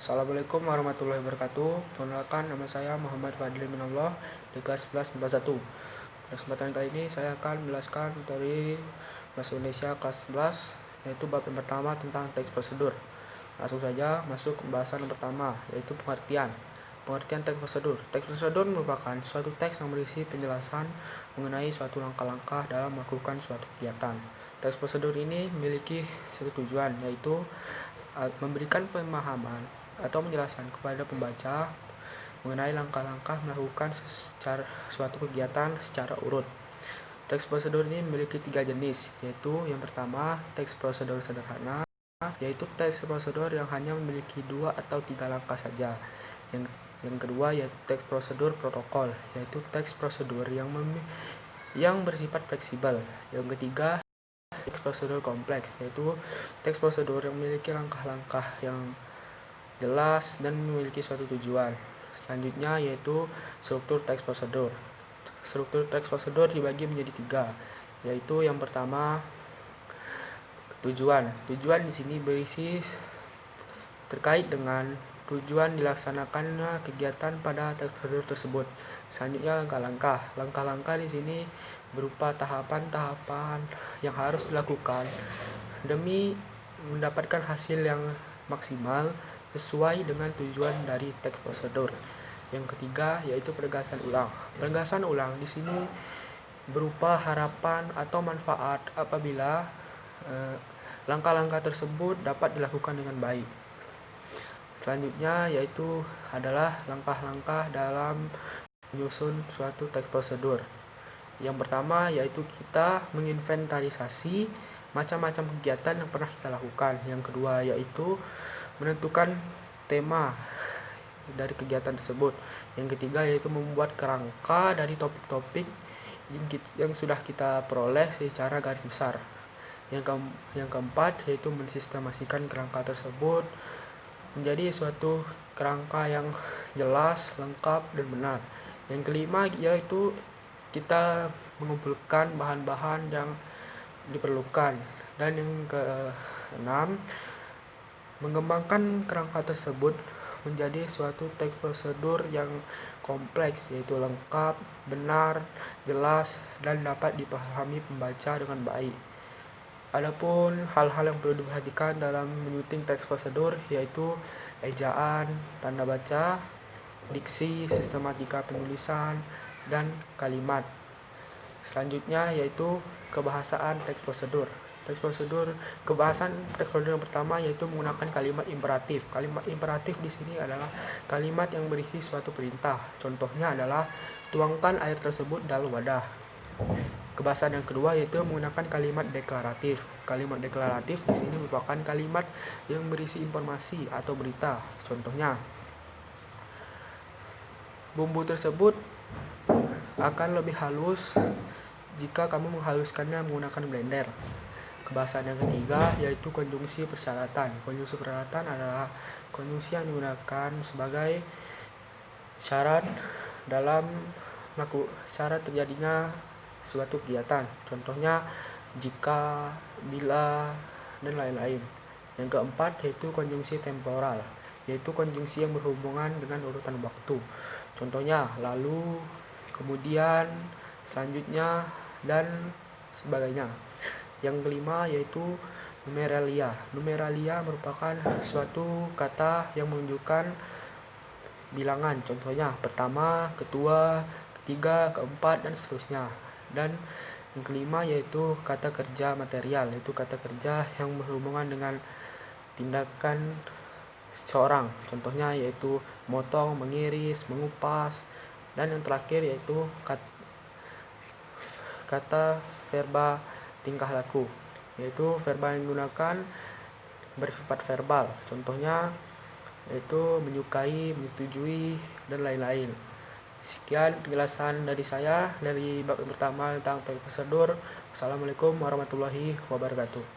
Assalamualaikum warahmatullahi wabarakatuh. Perkenalkan, nama saya Muhammad Fadli Minallah di kelas 11 IPA 1. Pada kesempatan kali ini saya akan menjelaskan dari Bahasa Indonesia kelas 11, yaitu bab yang pertama tentang teks prosedur. Langsung saja masuk ke pembahasan yang pertama, yaitu pengertian. Pengertian teks prosedur. Teks prosedur merupakan suatu teks yang berisi penjelasan mengenai suatu langkah-langkah dalam melakukan suatu kegiatan. Teks prosedur ini memiliki satu tujuan, yaitu memberikan pemahaman atau menjelaskan kepada pembaca mengenai langkah-langkah melakukan suatu kegiatan secara urut. Teks prosedur ini memiliki 3 jenis, yaitu yang pertama teks prosedur sederhana, yaitu teks prosedur yang hanya memiliki 2 atau 3 langkah saja. Yang kedua yaitu teks prosedur protokol, yaitu teks prosedur yang bersifat fleksibel. Yang ketiga teks prosedur kompleks, yaitu teks prosedur yang memiliki langkah-langkah yang jelas dan memiliki suatu tujuan. Selanjutnya yaitu struktur teks prosedur. Struktur teks prosedur dibagi menjadi 3, yaitu yang pertama tujuan. Tujuan di sini berisi terkait dengan tujuan dilaksanakannya kegiatan pada teks prosedur tersebut. Selanjutnya langkah-langkah. Langkah-langkah di sini berupa tahapan-tahapan yang harus dilakukan demi mendapatkan hasil yang maksimal sesuai dengan tujuan dari teks prosedur. Yang ketiga yaitu penegasan ulang. Penegasan ulang di sini berupa harapan atau manfaat apabila langkah-langkah tersebut dapat dilakukan dengan baik. Selanjutnya yaitu adalah langkah-langkah dalam menyusun suatu teks prosedur. Yang pertama yaitu kita menginventarisasi macam-macam kegiatan yang pernah kita lakukan. Yang kedua yaitu menentukan tema dari kegiatan tersebut. Yang ketiga yaitu membuat kerangka dari topik-topik yang sudah kita peroleh secara garis besar. Yang keempat yaitu mensistemasikan kerangka tersebut menjadi suatu kerangka yang jelas, lengkap, dan benar. Yang kelima yaitu kita mengumpulkan bahan-bahan yang diperlukan. Dan yang keenam, mengembangkan kerangka tersebut menjadi suatu teks prosedur yang kompleks, yaitu lengkap, benar, jelas, dan dapat dipahami pembaca dengan baik. Adapun hal-hal yang perlu diperhatikan dalam menyusun teks prosedur yaitu ejaan, tanda baca, diksi, sistematika penulisan, dan kalimat. Selanjutnya yaitu kebahasaan teks prosedur. Kebahasan teks prosedur yang pertama yaitu menggunakan kalimat imperatif. Kalimat imperatif di sini adalah kalimat yang berisi suatu perintah. Contohnya adalah tuangkan air tersebut dalam wadah. Kebahasan yang kedua yaitu menggunakan kalimat deklaratif. Kalimat deklaratif di sini merupakan kalimat yang berisi informasi atau berita. Contohnya, bumbu tersebut akan lebih halus jika kamu menghaluskannya menggunakan blender. Kebahasan yang ketiga yaitu konjungsi persyaratan. Konjungsi persyaratan adalah konjungsi yang digunakan sebagai syarat syarat terjadinya suatu kegiatan. Contohnya jika, bila, dan lain-lain. Yang keempat yaitu konjungsi temporal, yaitu konjungsi yang berhubungan dengan urutan waktu. Contohnya lalu, kemudian, selanjutnya, dan sebagainya. Yang kelima yaitu numeralia. Numeralia merupakan suatu kata yang menunjukkan bilangan. Contohnya pertama, kedua, ketiga, keempat, dan seterusnya. Dan yang kelima yaitu kata kerja material, yaitu kata kerja yang berhubungan dengan tindakan seseorang. Contohnya yaitu motong, mengiris, mengupas. Dan yang terakhir yaitu kata verba tingkah laku, yaitu verba yang digunakan bersifat verbal. Contohnya yaitu menyukai, menyetujui, dan lain-lain. Sekian penjelasan dari saya dari bab yang pertama tentang teks prosedur. Assalamualaikum warahmatullahi wabarakatuh.